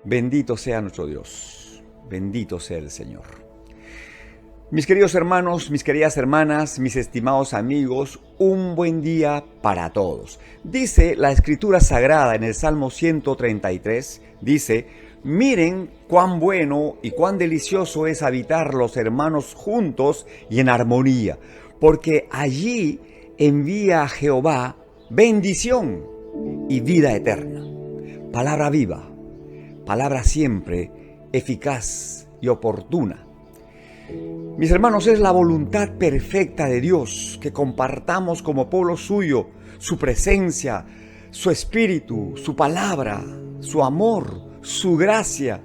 Bendito sea nuestro Dios, bendito sea el Señor. Mis queridos hermanos, mis queridas hermanas, mis estimados amigos, un buen día para todos. Dice la Escritura Sagrada en el Salmo 133, dice: miren cuán bueno y cuán delicioso es habitar los hermanos juntos y en armonía, porque allí envía a Jehová bendición y vida eterna. Palabra viva, palabra siempre eficaz y oportuna. Mis hermanos, es la voluntad perfecta de Dios que compartamos como pueblo suyo su presencia, su espíritu, su palabra, su amor, su gracia,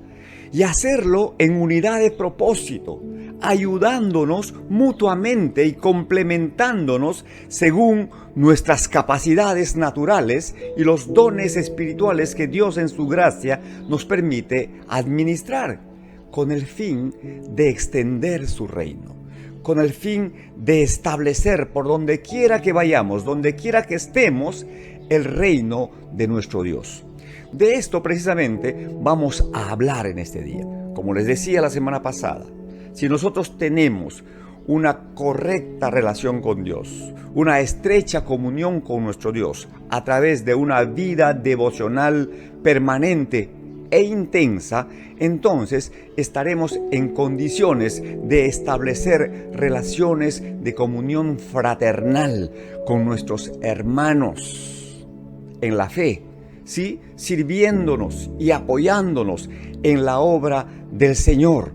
y hacerlo en unidad de propósito, ayudándonos mutuamente y complementándonos según nuestras capacidades naturales y los dones espirituales que Dios en su gracia nos permite administrar, con el fin de extender su reino, con el fin de establecer por donde quiera que vayamos, donde quiera que estemos, el reino de nuestro Dios. De esto precisamente vamos a hablar en este día. Como les decía la semana pasada, si nosotros tenemos una correcta relación con Dios, una estrecha comunión con nuestro Dios, a través de una vida devocional permanente e intensa, entonces estaremos en condiciones de establecer relaciones de comunión fraternal con nuestros hermanos en la fe, ¿sí? Sirviéndonos y apoyándonos en la obra del Señor.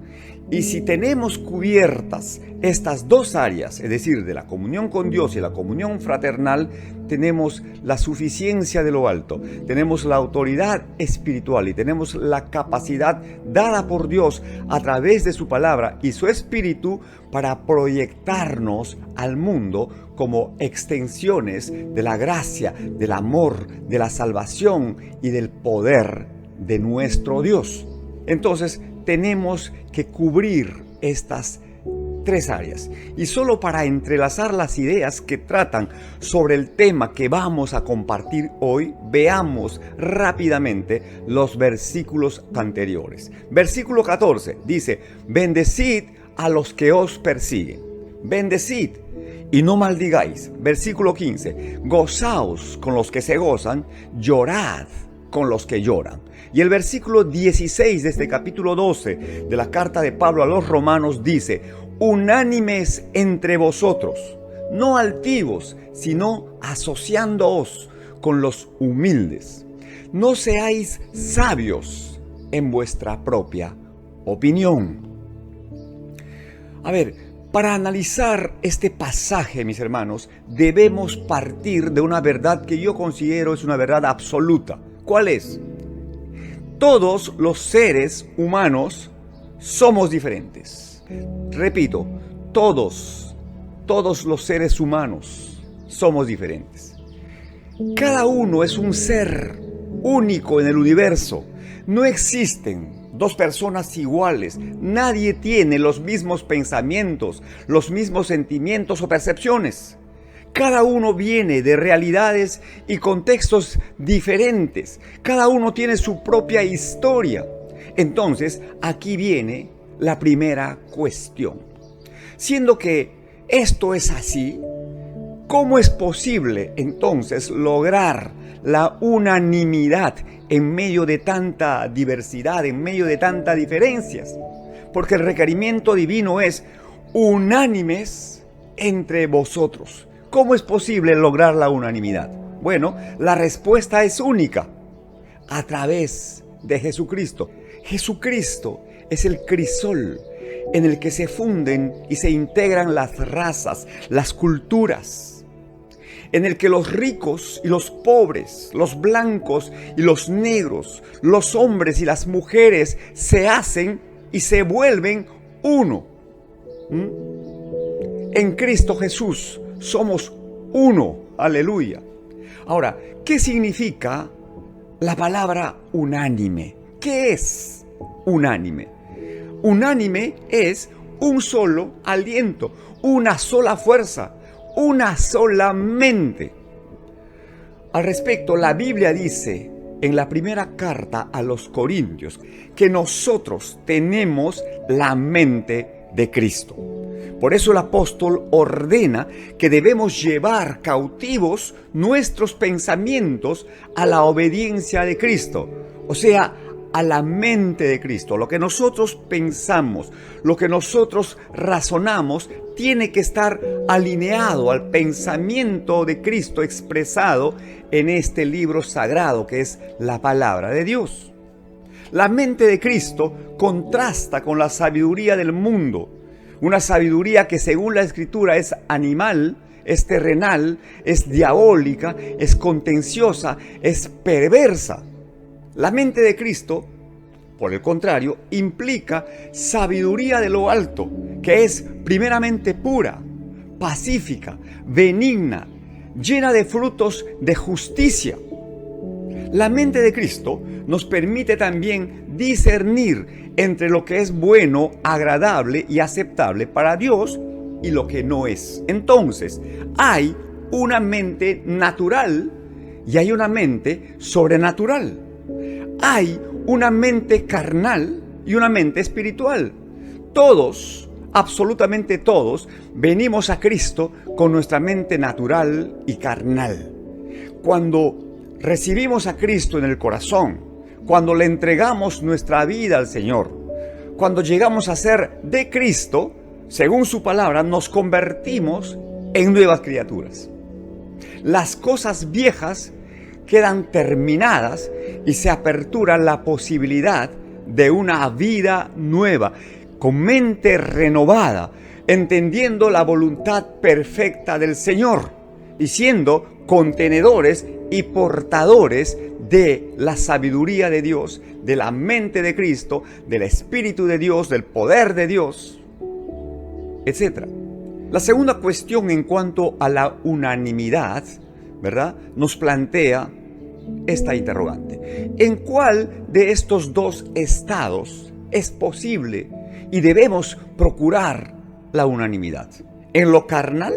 Y si tenemos cubiertas estas dos áreas, es decir, de la comunión con Dios y la comunión fraternal, tenemos la suficiencia de lo alto, tenemos la autoridad espiritual y tenemos la capacidad dada por Dios a través de su palabra y su espíritu para proyectarnos al mundo como extensiones de la gracia, del amor, de la salvación y del poder de nuestro Dios. Entonces, tenemos que cubrir estas tres áreas. Y solo para entrelazar las ideas que tratan sobre el tema que vamos a compartir hoy, veamos rápidamente los versículos anteriores. Versículo 14 dice: bendecid a los que os persiguen. Bendecid y no maldigáis. Versículo 15: gozaos con los que se gozan, llorad con los que lloran. Y el versículo 16 de este capítulo 12 de la carta de Pablo a los Romanos dice: unánimes entre vosotros, no altivos, sino asociándoos con los humildes. No seáis sabios en vuestra propia opinión. A ver, para analizar este pasaje, mis hermanos, debemos partir de una verdad que yo considero es una verdad absoluta. ¿Cuál es? Todos los seres humanos somos diferentes. Repito, todos los seres humanos somos diferentes. Cada uno es un ser único en el universo. No existen dos personas iguales. Nadie tiene los mismos pensamientos, los mismos sentimientos o percepciones. Cada uno viene de realidades y contextos diferentes. Cada uno tiene su propia historia. Entonces, aquí viene la primera cuestión. Siendo que esto es así, ¿cómo es posible entonces lograr la unanimidad en medio de tanta diversidad, en medio de tantas diferencias? Porque el requerimiento divino es unánimes entre vosotros. ¿Cómo es posible lograr la unanimidad? Bueno, la respuesta es única: a través de Jesucristo. Jesucristo es el crisol en el que se funden y se integran las razas, las culturas, en el que los ricos y los pobres, los blancos y los negros, los hombres y las mujeres se hacen y se vuelven uno. En Cristo Jesús somos uno. Aleluya. Ahora, ¿qué significa la palabra unánime? ¿Qué es unánime? Unánime es un solo aliento, una sola fuerza, una sola mente. Al respecto, la Biblia dice en la primera carta a los Corintios que nosotros tenemos la mente de Cristo. Por eso el apóstol ordena que debemos llevar cautivos nuestros pensamientos a la obediencia de Cristo, o sea, a la mente de Cristo. Lo que nosotros pensamos, lo que nosotros razonamos, tiene que estar alineado al pensamiento de Cristo expresado en este libro sagrado que es la palabra de Dios. La mente de Cristo contrasta con la sabiduría del mundo, una sabiduría que según la Escritura es animal, es terrenal, es diabólica, es contenciosa, es perversa. La mente de Cristo, por el contrario, implica sabiduría de lo alto, que es primeramente pura, pacífica, benigna, llena de frutos de justicia. La mente de Cristo nos permite también discernir entre lo que es bueno, agradable y aceptable para Dios y lo que no es. Entonces, hay una mente natural y hay una mente sobrenatural. Hay una mente carnal y una mente espiritual. Todos, absolutamente todos, venimos a Cristo con nuestra mente natural y carnal. Cuando recibimos a Cristo en el corazón, cuando le entregamos nuestra vida al Señor, cuando llegamos a ser de Cristo, según su palabra, nos convertimos en nuevas criaturas. Las cosas viejas quedan terminadas y se apertura la posibilidad de una vida nueva, con mente renovada, entendiendo la voluntad perfecta del Señor y siendo contenedores y portadores de la sabiduría de Dios, de la mente de Cristo, del Espíritu de Dios, del poder de Dios, etc. La segunda cuestión en cuanto a la unanimidad, ¿verdad?, nos plantea esta interrogante. ¿En cuál de estos dos estados es posible y debemos procurar la unanimidad? ¿En lo carnal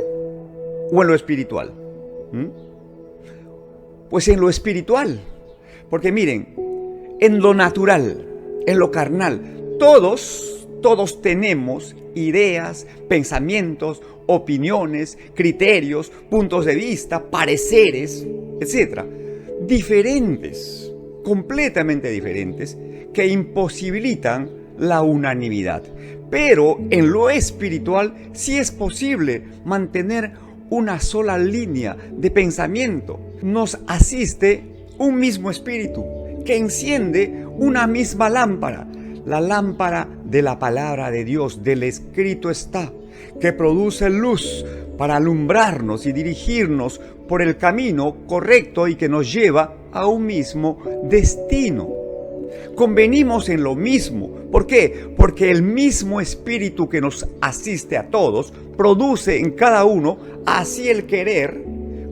o en lo espiritual? Pues en lo espiritual. Porque miren, en lo natural, en lo carnal, todos tenemos ideas, pensamientos, opiniones, criterios, puntos de vista, pareceres, etc. Diferentes, completamente diferentes, que imposibilitan la unanimidad. Pero en lo espiritual sí es posible mantener una sola línea de pensamiento. Nos asiste un mismo espíritu que enciende una misma lámpara, la lámpara de la palabra de Dios, del escrito está, que produce luz para alumbrarnos y dirigirnos por el camino correcto y que nos lleva a un mismo destino. Convenimos en lo mismo. ¿Por qué? Porque el mismo espíritu que nos asiste a todos produce en cada uno así el querer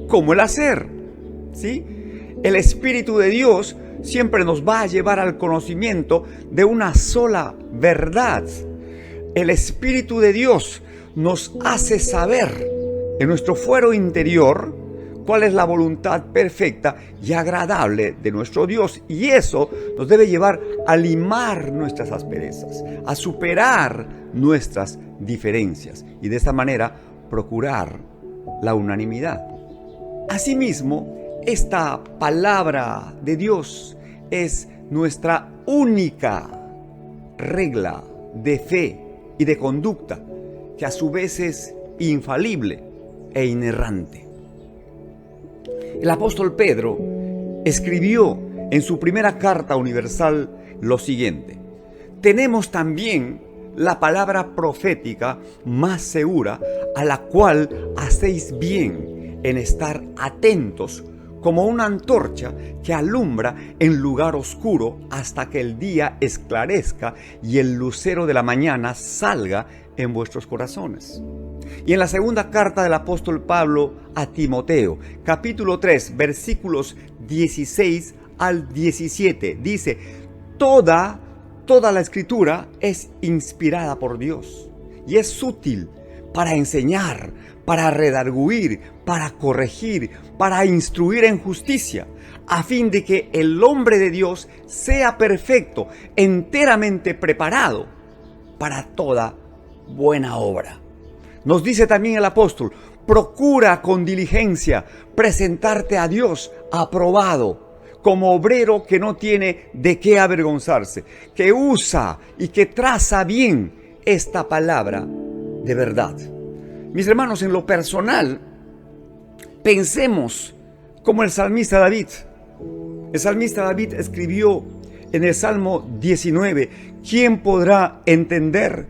como el hacer. ¿Sí? El Espíritu de Dios siempre nos va a llevar al conocimiento de una sola verdad. El Espíritu de Dios nos hace saber en nuestro fuero interior cuál es la voluntad perfecta y agradable de nuestro Dios. Y eso nos debe llevar a limar nuestras asperezas, a superar nuestras diferencias y de esta manera procurar la unanimidad. Asimismo, esta palabra de Dios es nuestra única regla de fe y de conducta, que a su vez es infalible e inerrante. El apóstol Pedro escribió en su primera carta universal lo siguiente: tenemos también la palabra profética más segura, a la cual hacéis bien en estar atentos, como una antorcha que alumbra en lugar oscuro hasta que el día esclarezca y el lucero de la mañana salga en vuestros corazones. Y en la segunda carta del apóstol Pablo a Timoteo, capítulo 3, versículos 16 al 17, dice: toda la escritura es inspirada por Dios y es útil para enseñar, para redarguir, para corregir, para instruir en justicia, a fin de que el hombre de Dios sea perfecto, enteramente preparado para toda buena obra. Nos dice también el apóstol: procura con diligencia presentarte a Dios aprobado, como obrero que no tiene de qué avergonzarse, que usa y que traza bien esta palabra de verdad. Mis hermanos, en lo personal, pensemos como el salmista David. El salmista David escribió en el Salmo 19: ¿quién podrá entender,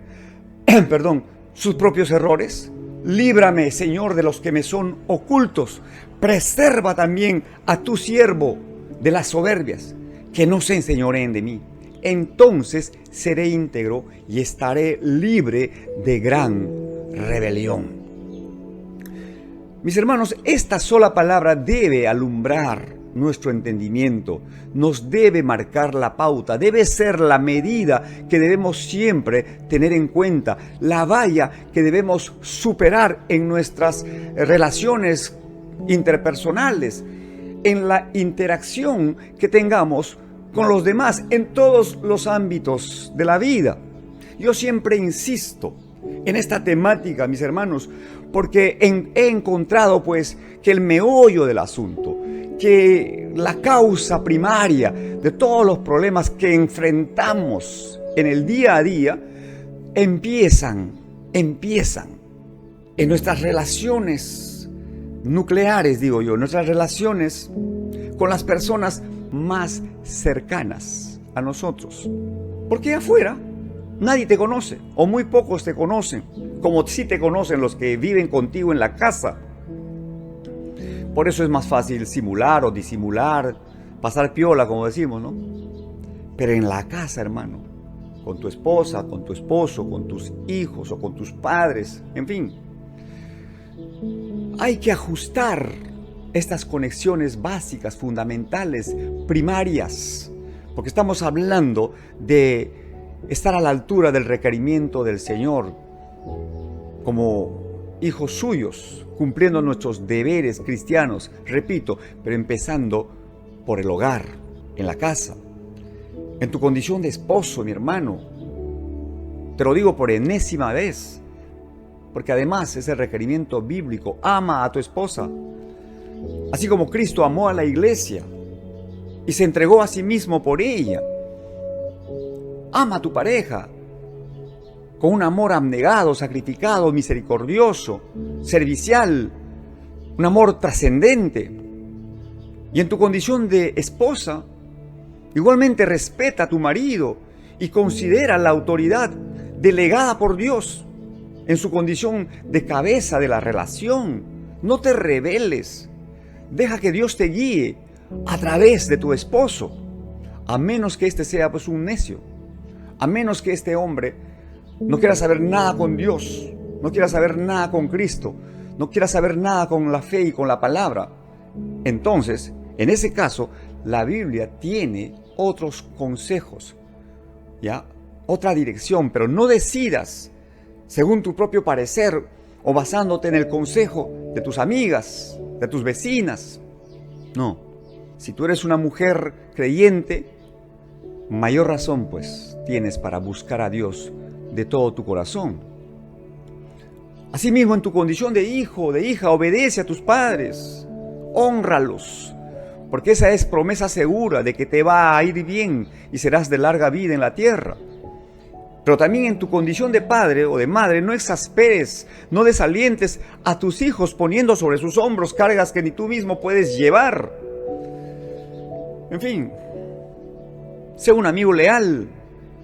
sus propios errores? Líbrame, Señor, de los que me son ocultos. Preserva también a tu siervo de las soberbias, que no se enseñoreen de mí. Entonces seré íntegro y estaré libre de gran rebelión. Mis hermanos, esta sola palabra debe alumbrar nuestro entendimiento, nos debe marcar la pauta, debe ser la medida que debemos siempre tener en cuenta, la valla que debemos superar en nuestras relaciones interpersonales, en la interacción que tengamos con los demás, en todos los ámbitos de la vida. Yo siempre insisto en esta temática, mis hermanos, porque he encontrado pues que el meollo del asunto, que la causa primaria de todos los problemas que enfrentamos en el día a día empiezan en nuestras relaciones nucleares, digo yo, nuestras relaciones con las personas más cercanas a nosotros. Porque afuera nadie te conoce, o muy pocos te conocen, como sí te conocen los que viven contigo en la casa. Por eso es más fácil simular o disimular, pasar piola, como decimos, ¿no? Pero en la casa, hermano, con tu esposa, con tu esposo, con tus hijos o con tus padres, en fin, hay que ajustar estas conexiones básicas, fundamentales, primarias, porque estamos hablando de estar a la altura del requerimiento del Señor como hijos suyos, cumpliendo nuestros deberes cristianos, repito, pero empezando por el hogar, en la casa, en tu condición de esposo, mi hermano. Te lo digo por enésima vez, porque además es el requerimiento bíblico: ama a tu esposa, así como Cristo amó a la iglesia y se entregó a sí mismo por ella. Ama a tu pareja con un amor abnegado, sacrificado, misericordioso, servicial, un amor trascendente. Y en tu condición de esposa, igualmente respeta a tu marido y considera la autoridad delegada por Dios en su condición de cabeza de la relación. No te rebeles, deja que Dios te guíe a través de tu esposo, a menos que éste sea pues un necio, a menos que este hombre no quiera saber nada con Dios, no quiera saber nada con Cristo, no quiera saber nada con la fe y con la palabra. Entonces, en ese caso, la Biblia tiene otros consejos, ¿ya? Otra dirección, pero no decidas según tu propio parecer o basándote en el consejo de tus amigas, de tus vecinas. No, si tú eres una mujer creyente, mayor razón pues tienes para buscar a Dios de todo tu corazón. Asimismo, en tu condición de hijo, de hija, obedece a tus padres, hónralos, porque esa es promesa segura de que te va a ir bien y serás de larga vida en la tierra. Pero también en tu condición de padre o de madre, no exasperes, no desalientes a tus hijos poniendo sobre sus hombros cargas que ni tú mismo puedes llevar. En fin, sé un amigo leal,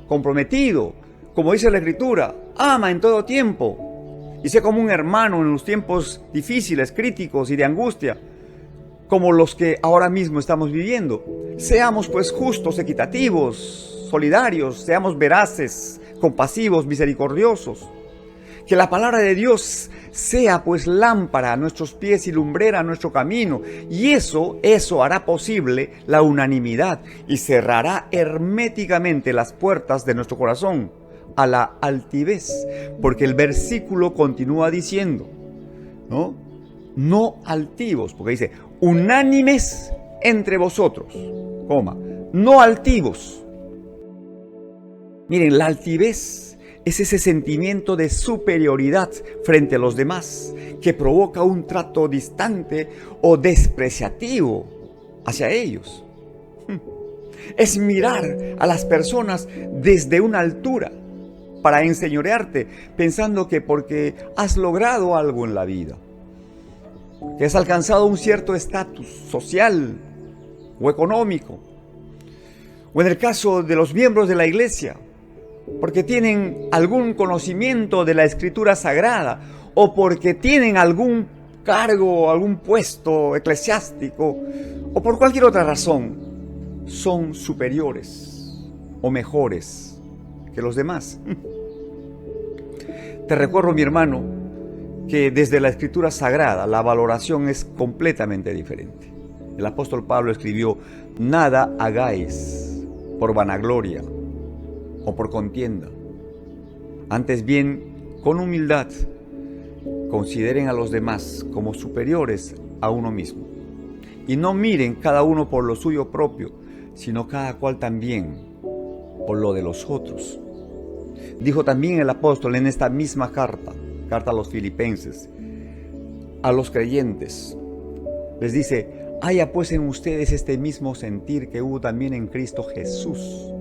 comprometido, como dice la Escritura: ama en todo tiempo, y sé como un hermano en los tiempos difíciles, críticos y de angustia, como los que ahora mismo estamos viviendo. Seamos pues justos, equitativos, solidarios, seamos veraces, compasivos, misericordiosos. Que la palabra de Dios sea pues lámpara a nuestros pies y lumbrera a nuestro camino. Y eso hará posible la unanimidad y cerrará herméticamente las puertas de nuestro corazón a la altivez, porque el versículo continúa diciendo, ¿no? No altivos, porque dice, unánimes entre vosotros, coma, no altivos. Miren, la altivez es ese sentimiento de superioridad frente a los demás que provoca un trato distante o despreciativo hacia ellos. Es mirar a las personas desde una altura para enseñorearte, pensando que porque has logrado algo en la vida, que has alcanzado un cierto estatus social o económico, o en el caso de los miembros de la iglesia, porque tienen algún conocimiento de la Escritura Sagrada, o porque tienen algún cargo, algún puesto eclesiástico, o por cualquier otra razón, son superiores o mejores que los demás. Te recuerdo, mi hermano, que desde la Escritura Sagrada la valoración es completamente diferente. El apóstol Pablo escribió, nada hagáis por vanagloria o por contienda. Antes bien, con humildad, consideren a los demás como superiores a uno mismo. Y no miren cada uno por lo suyo propio, sino cada cual también por lo de los otros. Dijo también el apóstol en esta misma carta a los filipenses, a los creyentes, les dice, haya pues en ustedes este mismo sentir que hubo también en Cristo Jesús,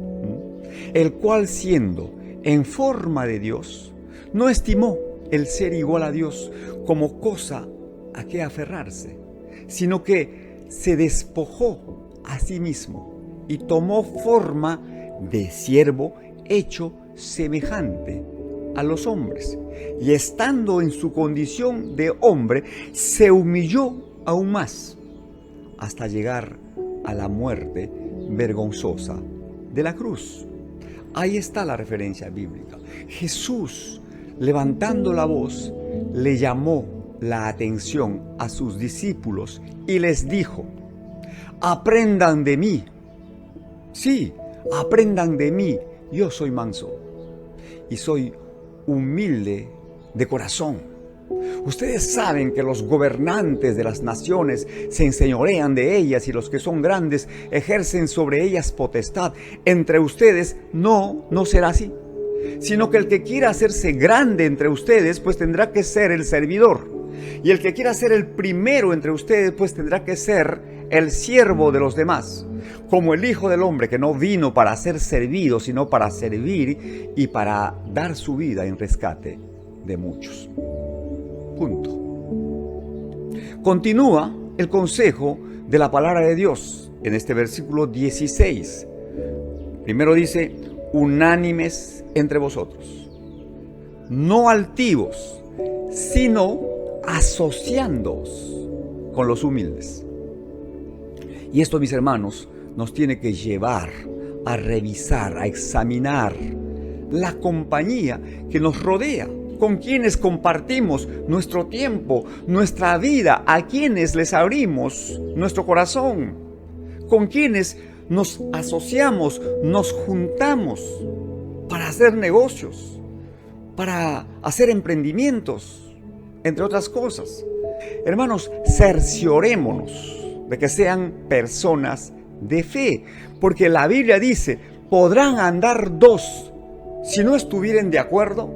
el cual siendo en forma de Dios, no estimó el ser igual a Dios como cosa a que aferrarse, sino que se despojó a sí mismo y tomó forma de siervo hecho semejante a los hombres. Y estando en su condición de hombre, se humilló aún más, hasta llegar a la muerte vergonzosa de la cruz. Ahí está la referencia bíblica. Jesús, levantando la voz, le llamó la atención a sus discípulos y les dijo, aprendan de mí. Sí, aprendan de mí. Yo soy manso y soy humilde de corazón. Ustedes saben que los gobernantes de las naciones se enseñorean de ellas y los que son grandes ejercen sobre ellas potestad. Entre ustedes no será así, sino que el que quiera hacerse grande entre ustedes, pues tendrá que ser el servidor. Y el que quiera ser el primero entre ustedes, pues tendrá que ser el siervo de los demás. Como el Hijo del Hombre, que no vino para ser servido, sino para servir y para dar su vida en rescate de muchos. Punto. Continúa el consejo de la palabra de Dios en este versículo 16. Primero dice, unánimes entre vosotros, no altivos, sino asociándoos con los humildes. Y esto, mis hermanos, nos tiene que llevar a revisar, a examinar la compañía que nos rodea, con quienes compartimos nuestro tiempo, nuestra vida, a quienes les abrimos nuestro corazón, con quienes nos asociamos, nos juntamos para hacer negocios, para hacer emprendimientos, entre otras cosas. Hermanos, cerciorémonos de que sean personas de fe, porque la Biblia dice, ¿podrán andar dos si no estuvieren de acuerdo?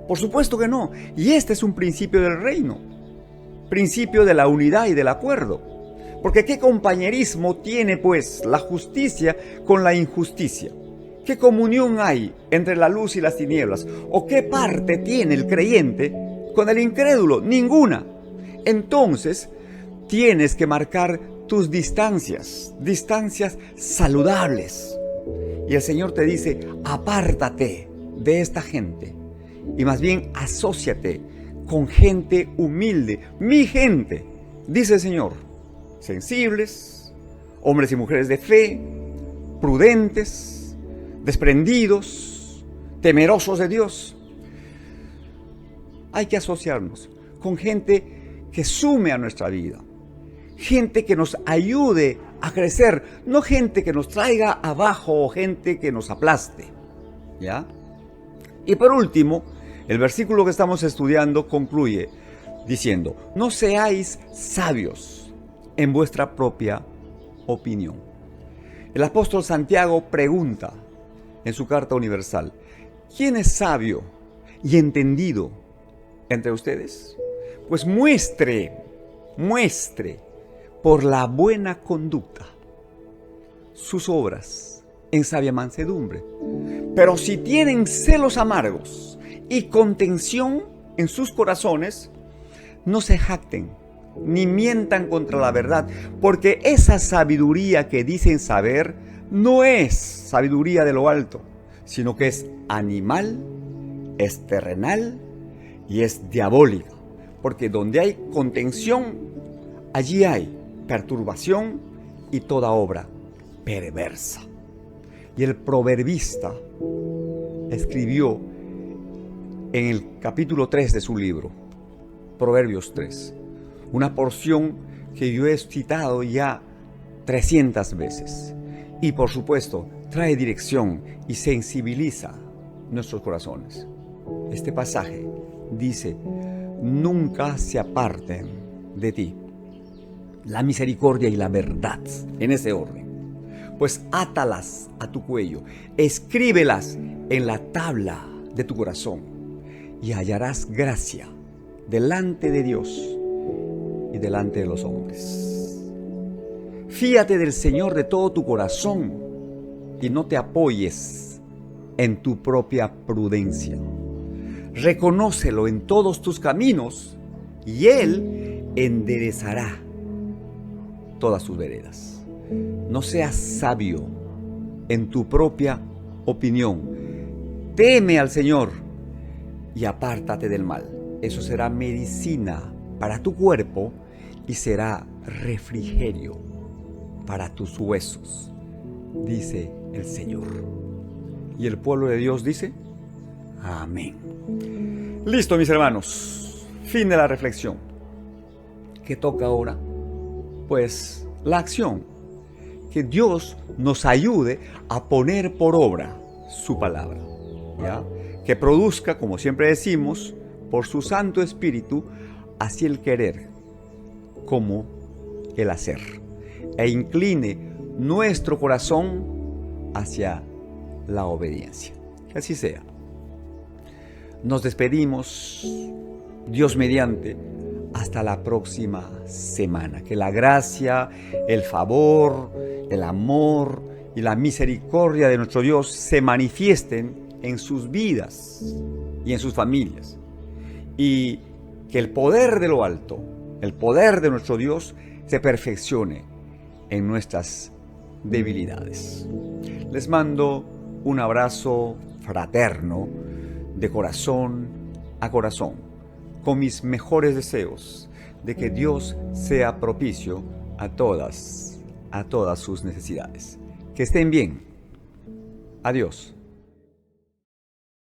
Por supuesto que no. Y este es un principio del reino, principio de la unidad y del acuerdo. Porque ¿qué compañerismo tiene pues la justicia con la injusticia? ¿Qué comunión hay entre la luz y las tinieblas? ¿O qué parte tiene el creyente con el incrédulo? Ninguna. Entonces, tienes que marcar tus distancias saludables. Y el Señor te dice, apártate de esta gente y más bien asóciate con gente humilde. Mi gente, dice el Señor, sensibles, hombres y mujeres de fe, prudentes, desprendidos, temerosos de Dios. Hay que asociarnos con gente que sume a nuestra vida, gente que nos ayude a crecer, no gente que nos traiga abajo o gente que nos aplaste, ¿ya? Y por último, el versículo que estamos estudiando concluye diciendo, no seáis sabios en vuestra propia opinión. El apóstol Santiago pregunta en su carta universal, ¿quién es sabio y entendido entre ustedes? Pues muestre por la buena conducta sus obras en sabia mansedumbre. Pero si tienen celos amargos y contención en sus corazones, no se jacten ni mientan contra la verdad, porque esa sabiduría que dicen saber no es sabiduría de lo alto, sino que es animal, es terrenal y es diabólica. Porque donde hay contención, allí hay perturbación y toda obra perversa. Y el proverbista escribió en el capítulo 3 de su libro, Proverbios 3, una porción que yo he citado ya 300 veces. Y por supuesto, trae dirección y sensibiliza nuestros corazones. Este pasaje dice, nunca se aparten de ti la misericordia y la verdad, en ese orden. Pues átalas a tu cuello, escríbelas en la tabla de tu corazón y hallarás gracia delante de Dios y delante de los hombres. Fíate del Señor de todo tu corazón y no te apoyes en tu propia prudencia. Reconócelo en todos tus caminos y Él enderezará todas tus veredas. No seas sabio en tu propia opinión. Teme al Señor y apártate del mal. Eso será medicina para tu cuerpo y será refrigerio para tus huesos, dice el Señor. Y el pueblo de Dios dice, amén. Listo, mis hermanos. Fin de la reflexión. ¿Qué toca ahora? Pues la acción. Que Dios nos ayude a poner por obra su palabra, ¿ya? Que produzca, como siempre decimos, por su Santo Espíritu, así el querer como el hacer. E incline nuestro corazón hacia la obediencia. Que así sea. Nos despedimos, Dios mediante, hasta la próxima semana. Que la gracia, el favor, el amor y la misericordia de nuestro Dios se manifiesten en sus vidas y en sus familias. Y que el poder de lo alto, el poder de nuestro Dios, se perfeccione en nuestras debilidades. Les mando un abrazo fraterno de corazón a corazón, con mis mejores deseos de que Dios sea propicio a todas sus necesidades. Que estén bien. Adiós.